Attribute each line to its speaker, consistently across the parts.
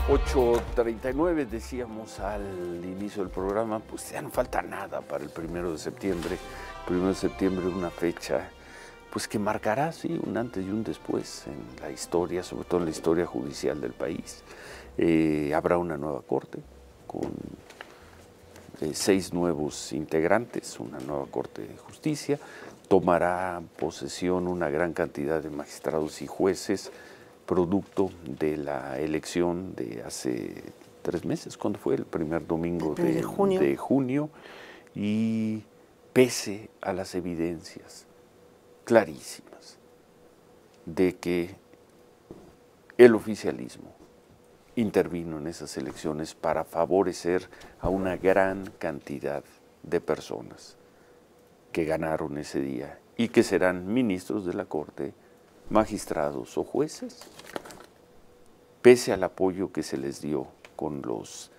Speaker 1: 8:39 decíamos al inicio del programa, pues ya no falta nada para el 1 de septiembre. El 1 de septiembre, una fecha pues que marcará, sí, un antes y un después en la historia, sobre todo en la historia judicial del país. Habrá una nueva corte con 6 nuevos integrantes, una nueva corte de justicia. Tomará posesión una gran cantidad de magistrados y jueces, producto de la elección de hace 3 meses, cuando fue el primer domingo de junio, y pese a las evidencias clarísimas de que el oficialismo intervino en esas elecciones para favorecer a una gran cantidad de personas que ganaron ese día y que serán ministros de la Corte, magistrados o jueces, pese al apoyo que se les dio con los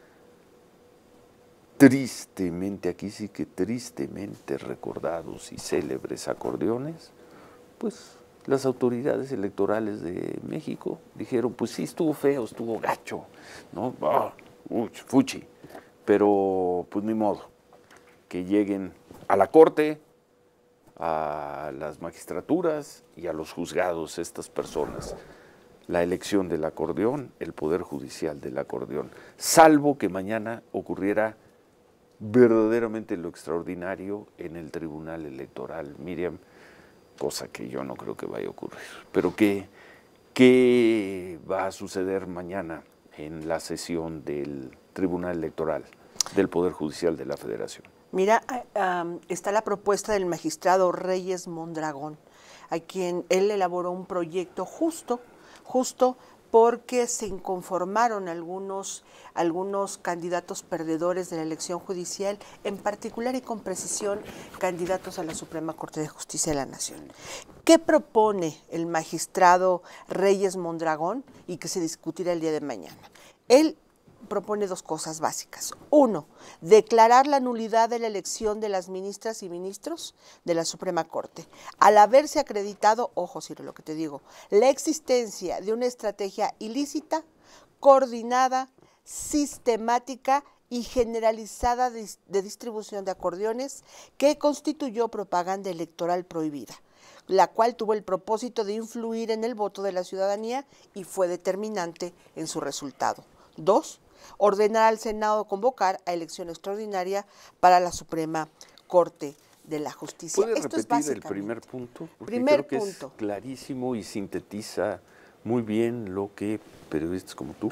Speaker 1: tristemente, aquí sí que tristemente recordados y célebres acordeones, pues las autoridades electorales de México dijeron, pues sí, estuvo feo, estuvo gacho, ¿no? Fuchi, pero pues ni modo, que lleguen a la Corte, a las magistraturas y a los juzgados estas personas. La elección del acordeón, el poder judicial del acordeón, salvo que mañana ocurriera verdaderamente lo extraordinario en el Tribunal Electoral, Miriam, cosa que yo no creo que vaya a ocurrir. Pero ¿qué va a suceder mañana en la sesión del Tribunal Electoral del Poder Judicial de la Federación?
Speaker 2: Mira, está la propuesta del magistrado Reyes Mondragón, a quien él elaboró un proyecto justo porque se inconformaron algunos candidatos perdedores de la elección judicial, en particular y con precisión candidatos a la Suprema Corte de Justicia de la Nación. ¿Qué propone el magistrado Reyes Mondragón y que se discutirá el día de mañana? Él propone 2 cosas básicas. 1, declarar la nulidad de la elección de las ministras y ministros de la Suprema Corte, al haberse acreditado, ojo Ciro, lo que te digo, la existencia de una estrategia ilícita, coordinada, sistemática y generalizada de distribución de acordeones que constituyó propaganda electoral prohibida, la cual tuvo el propósito de influir en el voto de la ciudadanía y fue determinante en su resultado. 2, ordenar al Senado convocar a elección extraordinaria para la Suprema Corte de la Justicia.
Speaker 1: ¿Puede repetir el primer punto? Porque creo que es clarísimo y sintetiza muy bien lo que periodistas como tú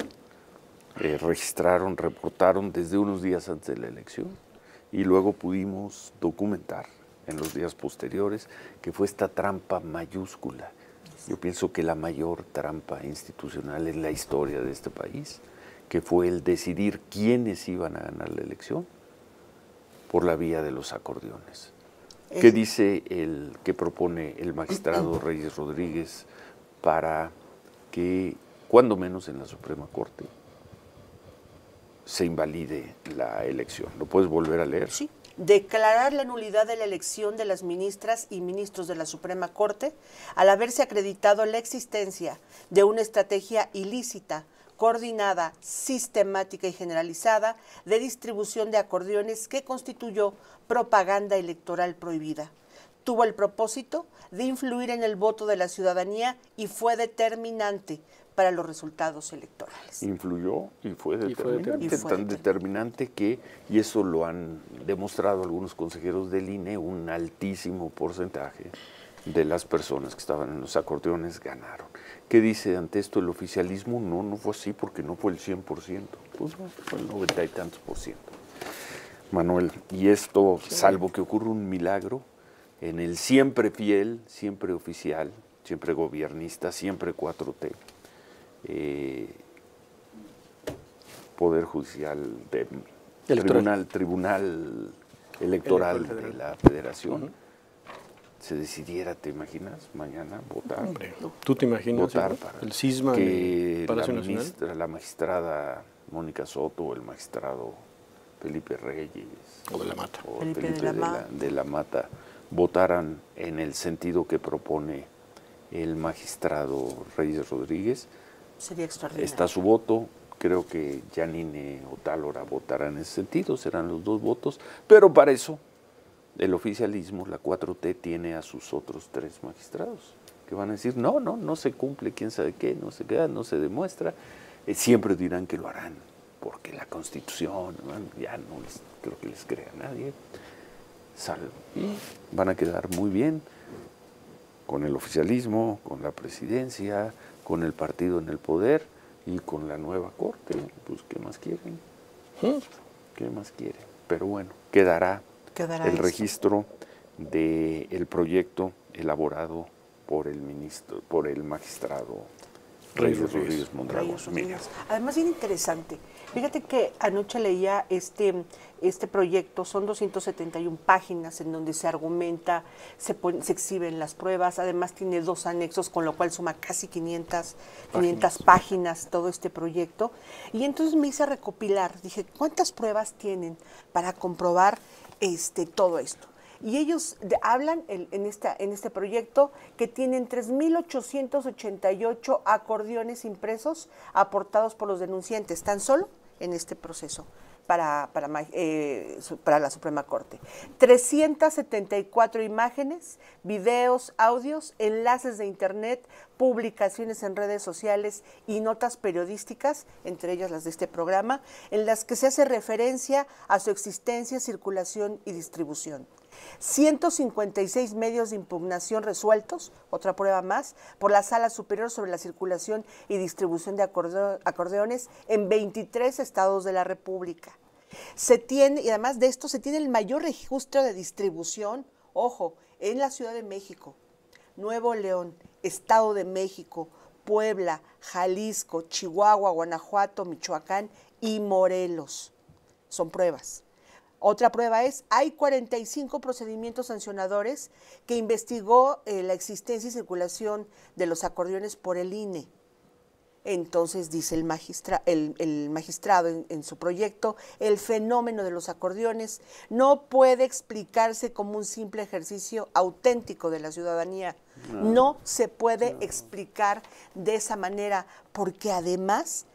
Speaker 1: registraron, reportaron desde unos días antes de la elección y luego pudimos documentar en los días posteriores que fue esta trampa mayúscula. Yo pienso que la mayor trampa institucional en la historia de este país, que fue el decidir quiénes iban a ganar la elección por la vía de los acordeones. ¿Qué dice qué propone el magistrado Reyes Rodríguez para que, cuando menos en la Suprema Corte, se invalide la elección? ¿Lo puedes volver a leer?
Speaker 2: Sí. Declarar la nulidad de la elección de las ministras y ministros de la Suprema Corte al haberse acreditado la existencia de una estrategia ilícita, coordinada, sistemática y generalizada de distribución de acordeones que constituyó propaganda electoral prohibida. Tuvo el propósito de influir en el voto de la ciudadanía y fue determinante para los resultados electorales.
Speaker 1: Influyó y fue determinante, tan determinante que, y eso lo han demostrado algunos consejeros del INE, un altísimo porcentaje de las personas que estaban en los acordeones ganaron. ¿Qué dice ante esto el oficialismo? No fue así porque no fue el 100%, pues fue el 90 y tantos %. Manuel, y esto, sí, salvo que ocurra un milagro, en el siempre fiel, siempre oficial, siempre gobiernista, siempre 4T, Poder Judicial, Tribunal Electoral de la Federación, se decidiera, ¿te imaginas? Mañana votar.
Speaker 3: Hombre, ¿tú te imaginas
Speaker 1: votar para
Speaker 3: el cisma
Speaker 1: que
Speaker 3: en Palacio Nacional?
Speaker 1: La magistrada Mónica Soto o el magistrado Felipe Reyes
Speaker 3: o de la Mata,
Speaker 1: o Felipe de la Mata votaran en el sentido que propone el magistrado Reyes Rodríguez?
Speaker 2: Sería extraordinario.
Speaker 1: Está su voto, creo que Yanine Otálora votará en ese sentido, serán los 2 votos, pero para eso el oficialismo, la 4T, tiene a sus otros 3 magistrados, que van a decir, no se cumple, quién sabe qué, no se queda, no se demuestra, siempre dirán que lo harán, porque la Constitución, ya no creo que les crea a nadie, y van a quedar muy bien con el oficialismo, con la presidencia, con el partido en el poder y con la nueva Corte. Pues, ¿qué más quieren? ¿Qué más quieren? Pero bueno, quedará el registro del proyecto elaborado por el magistrado Reyes Rodríguez Mondragón.
Speaker 2: Además, bien interesante. Fíjate que anoche leía este proyecto, son 271 páginas en donde se argumenta, se exhiben las pruebas, además tiene 2 anexos, con lo cual suma casi 500 páginas todo este proyecto. Y entonces me hice recopilar, dije, ¿cuántas pruebas tienen para comprobar todo esto? Y ellos hablan en este proyecto que tienen 3.888 acordeones impresos aportados por los denunciantes, tan solo en este proceso para la Suprema Corte. 374 imágenes, videos, audios, enlaces de internet, publicaciones en redes sociales y notas periodísticas, entre ellas las de este programa, en las que se hace referencia a su existencia, circulación y distribución. 156 medios de impugnación resueltos, otra prueba más, por la Sala Superior sobre la circulación y distribución de acordeones en 23 estados de la República. Y además de esto, se tiene el mayor registro de distribución, ojo, en la Ciudad de México, Nuevo León, Estado de México, Puebla, Jalisco, Chihuahua, Guanajuato, Michoacán y Morelos. Son pruebas. Otra prueba es, hay 45 procedimientos sancionadores que investigó la existencia y circulación de los acordeones por el INE. Entonces dice el magistrado en su proyecto, el fenómeno de los acordeones no puede explicarse como un simple ejercicio auténtico de la ciudadanía. No se puede explicar de esa manera, porque además,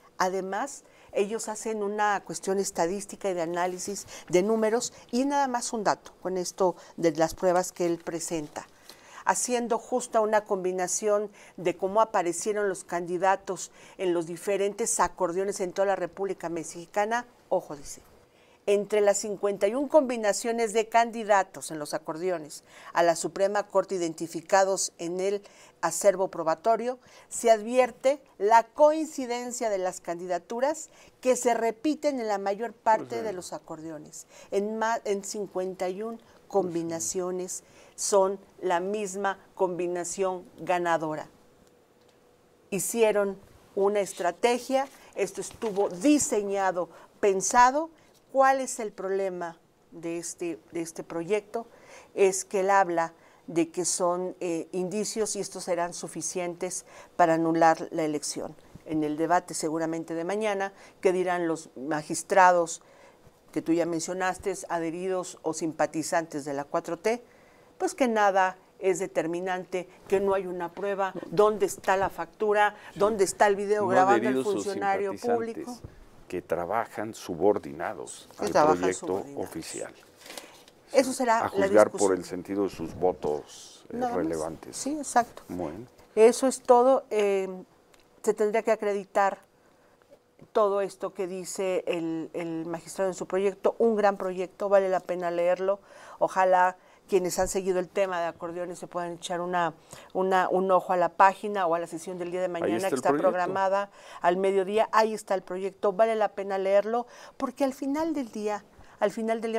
Speaker 2: ellos hacen una cuestión estadística y de análisis de números, y nada más un dato con esto de las pruebas que él presenta, haciendo justa una combinación de cómo aparecieron los candidatos en los diferentes acordeones en toda la República Mexicana. Ojo, dice, entre las 51 combinaciones de candidatos en los acordeones a la Suprema Corte identificados en el acervo probatorio, se advierte la coincidencia de las candidaturas que se repiten en la mayor parte de los acordeones. En 51 combinaciones son la misma combinación ganadora. Hicieron una estrategia, esto estuvo diseñado, pensado. ¿Cuál es el problema de este proyecto? Es que él habla de que son indicios y estos serán suficientes para anular la elección. En el debate seguramente de mañana, ¿qué dirán los magistrados que tú ya mencionaste, adheridos o simpatizantes de la 4T? Pues que nada es determinante, que no hay una prueba, dónde está la factura, dónde está el video grabando al funcionario público.
Speaker 1: Que trabajan subordinados al proyecto oficial.
Speaker 2: Eso será
Speaker 1: a juzgar por el sentido de sus votos relevantes.
Speaker 2: Sí, exacto.
Speaker 1: Bueno.
Speaker 2: Eso es todo. Se tendría que acreditar todo esto que dice el magistrado en su proyecto. Un gran proyecto, vale la pena leerlo. Ojalá quienes han seguido el tema de acordeones se puedan echar un ojo a la página o a la sesión del día de mañana que está programada al mediodía. Ahí está el proyecto, vale la pena leerlo, porque al final del día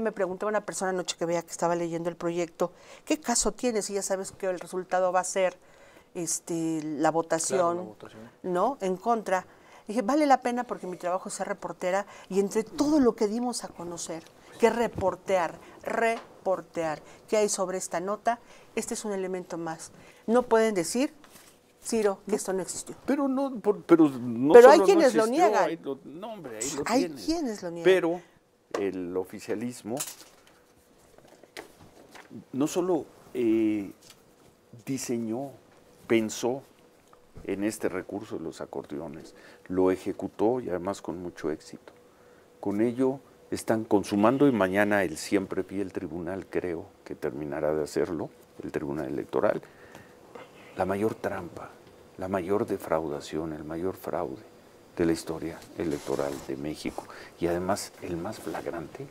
Speaker 2: me preguntaba una persona anoche que veía que estaba leyendo el proyecto, ¿qué caso tiene si ya sabes que el resultado va a ser la votación, ¿no? En contra. Dije, vale la pena porque mi trabajo es ser reportera y entre todo lo que dimos a conocer, que reportear, ¿qué hay sobre esta nota? Este es un elemento más. No pueden decir, Ciro, que esto no existió.
Speaker 1: Pero
Speaker 2: hay quienes lo niegan. Hay quienes lo niegan.
Speaker 1: Pero el oficialismo no solo diseñó, pensó en este recurso de los acordeones. Lo ejecutó y además con mucho éxito. Con ello están consumando y mañana el siempre fiel tribunal, creo que terminará de hacerlo, el tribunal electoral, la mayor trampa, la mayor defraudación, el mayor fraude de la historia electoral de México y además el más flagrante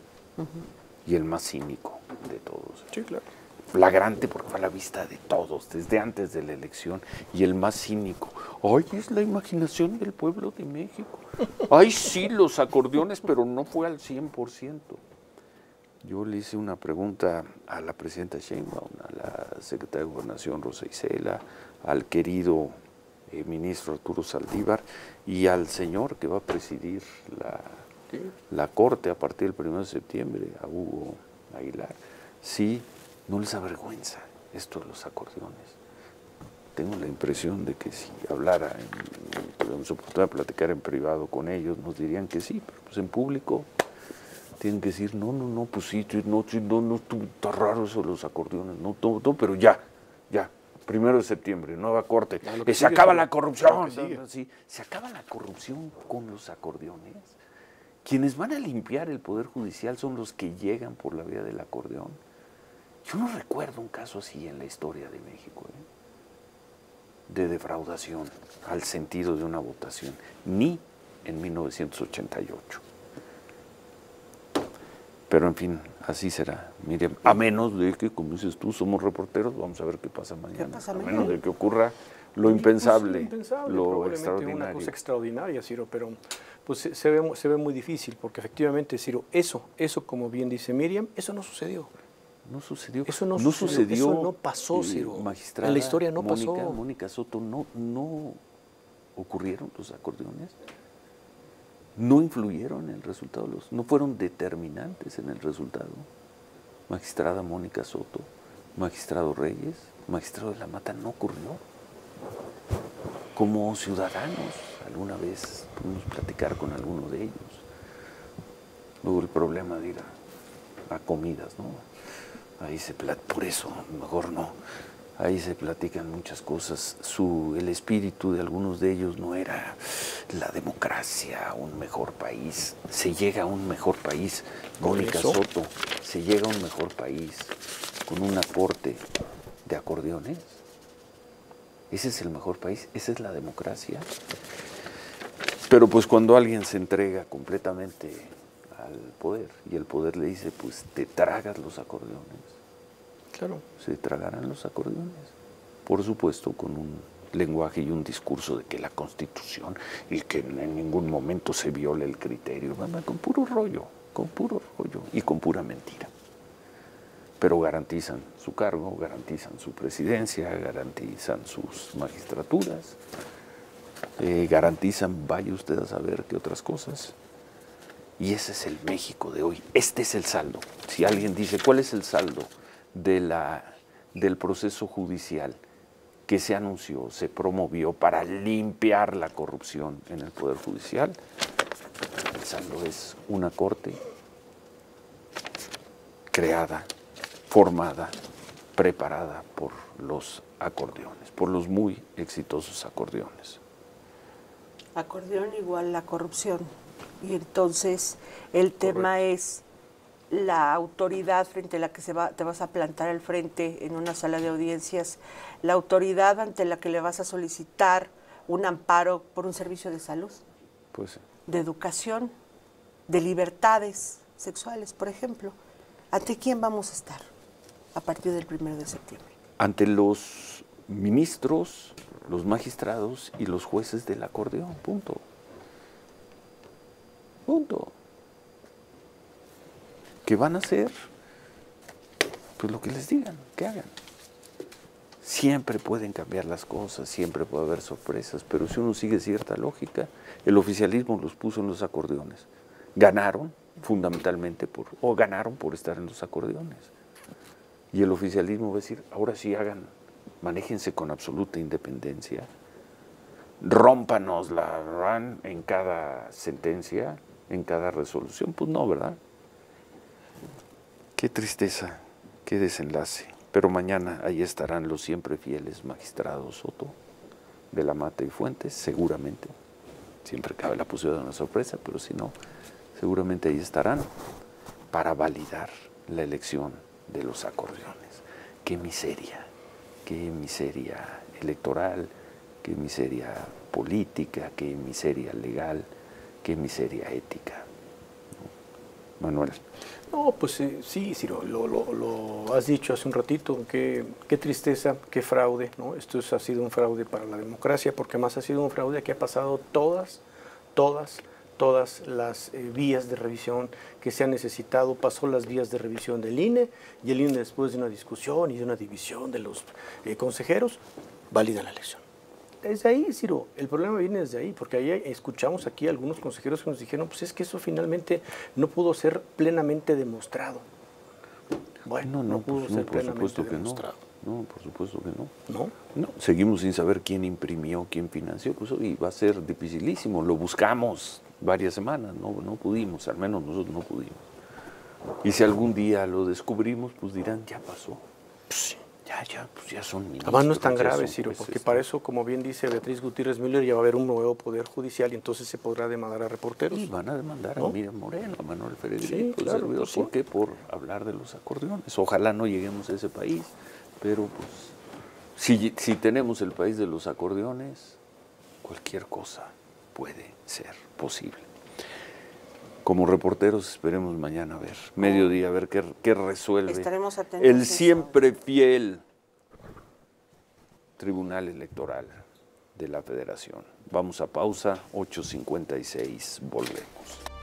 Speaker 1: y el más cínico de todos.
Speaker 3: Sí, claro.
Speaker 1: Flagrante porque fue a la vista de todos, desde antes de la elección, y el más cínico. ¡Ay, es la imaginación del pueblo de México! ¡Ay, sí, los acordeones, pero no fue al 100%! Yo le hice una pregunta a la presidenta Sheinbaum, a la secretaria de Gobernación Rosa Isela, al querido ministro Arturo Saldívar y al señor que va a presidir la Corte a partir del 1 de septiembre, a Hugo Aguilar. Sí, no les avergüenza esto de los acordeones. Tengo la impresión de que si hablara, tuvimos oportunidad de platicar en privado con ellos, nos dirían que sí, pero pues en público tienen que decir, no, pues sí, no, está raro eso de los acordeones, no, pero ya, 1 de septiembre, nueva corte, se acaba la corrupción. Sí, se acaba la corrupción con los acordeones. Quienes van a limpiar el Poder Judicial son los que llegan por la vía del acordeón. Yo no recuerdo un caso así en la historia de México, de defraudación al sentido de una votación, ni en 1988. Pero en fin, así será, Miriam. A menos de que, como dices tú, somos reporteros, vamos a ver qué pasa mañana. A menos de que ocurra lo impensable, lo extraordinario.
Speaker 3: Una cosa extraordinaria, Ciro, pero pues se ve muy difícil, porque efectivamente, Ciro, eso como bien dice Miriam, eso no sucedió.
Speaker 1: No sucedió.
Speaker 3: Eso no sucedió. Eso no pasó, Ciro.
Speaker 1: Magistrada,
Speaker 3: en la historia no pasó.
Speaker 1: Mónica Soto, no ocurrieron los acordeones. No influyeron en el resultado, no fueron determinantes en el resultado. Magistrada Mónica Soto, magistrado Reyes, magistrado de la Mata, no ocurrió. Como ciudadanos, alguna vez pudimos platicar con alguno de ellos. Luego el problema de ir a comidas, ¿no? Ahí por eso, mejor no. Ahí se platican muchas cosas. El espíritu de algunos de ellos no era la democracia, un mejor país. Se llega a un mejor país, Mónica Soto, se llega a un mejor país con un aporte de acordeones. Ese es el mejor país, esa es la democracia. Pero pues cuando alguien se entrega completamente al poder y el poder le dice, pues te tragas los acordeones.
Speaker 3: Claro.
Speaker 1: Se tragarán los acordeones. Por supuesto, con un lenguaje y un discurso de que la Constitución y que en ningún momento se viole el criterio, con puro rollo y con pura mentira. Pero garantizan su cargo, garantizan su presidencia, garantizan sus magistraturas, garantizan, vaya usted a saber qué otras cosas. Y ese es el México de hoy. Este es el saldo. Si alguien dice, ¿cuál es el saldo del proceso judicial que se anunció, se promovió para limpiar la corrupción en el Poder Judicial? El saldo es una corte creada, formada, preparada por los acordeones, por los muy exitosos acordeones.
Speaker 2: Acordeón igual la corrupción. Y entonces el tema es la autoridad frente a la que te vas a plantar al frente en una sala de audiencias, la autoridad ante la que le vas a solicitar un amparo por un servicio de salud,
Speaker 1: pues,
Speaker 2: de educación, de libertades sexuales, por ejemplo. ¿Ante quién vamos a estar a partir del 1 de septiembre?
Speaker 1: Ante los ministros, los magistrados y los jueces del acordeón, punto. ¿Qué van a hacer? Pues lo que les digan, que hagan. Siempre pueden cambiar las cosas, siempre puede haber sorpresas, pero si uno sigue cierta lógica, el oficialismo los puso en los acordeones. Ganaron fundamentalmente ganaron por estar en los acordeones. Y el oficialismo va a decir, ahora sí manéjense con absoluta independencia, rómpanos la RAN en cada sentencia, en cada resolución. Pues no, ¿verdad? Qué tristeza, qué desenlace. Pero mañana ahí estarán los siempre fieles magistrados Soto, de la Mata y Fuentes, seguramente. Siempre cabe la posibilidad de una sorpresa, pero si no, seguramente ahí estarán para validar la elección de los acordeones. Qué miseria electoral, qué miseria política, qué miseria legal, qué miseria ética. ¿No? Manuel.
Speaker 3: No, pues sí, Ciro, lo has dicho hace un ratito, qué tristeza, qué fraude, ¿no? Esto ha sido un fraude para la democracia, porque más ha sido un fraude que ha pasado todas las vías de revisión que se han necesitado, pasó las vías de revisión del INE, y el INE, después de una discusión y de una división de los consejeros, valida la elección. Desde ahí, Ciro, el problema viene desde ahí, porque ahí escuchamos aquí a algunos consejeros que nos dijeron, pues es que eso finalmente no pudo ser plenamente demostrado. Bueno, no pudo ser plenamente demostrado.
Speaker 1: No, por supuesto que no.
Speaker 3: ¿No?
Speaker 1: No, seguimos sin saber quién imprimió, quién financió, pues hoy va a ser dificilísimo. Lo buscamos varias semanas, no pudimos, al menos nosotros no pudimos. Y si algún día lo descubrimos, pues dirán, ya pasó.
Speaker 3: Sí.
Speaker 1: Pues ya son ministros.
Speaker 3: Además no es tan grave, Ciro, porque para eso, como bien dice Beatriz Gutiérrez Müller, ya va a haber un nuevo poder judicial y entonces se podrá demandar a reporteros.
Speaker 1: Y van a demandar a Miriam Moreno, a Manuel Federico,
Speaker 3: sí, claro,
Speaker 1: servidor. ¿Por qué? Por hablar de los acordeones. Ojalá no lleguemos a ese país, pero pues si tenemos el país de los acordeones, cualquier cosa puede ser posible. Como reporteros esperemos mañana a ver, mediodía, a ver qué resuelve.
Speaker 2: Estaremos atentos.
Speaker 1: El siempre fiel Tribunal Electoral de la Federación. Vamos a pausa, 8:56, volvemos.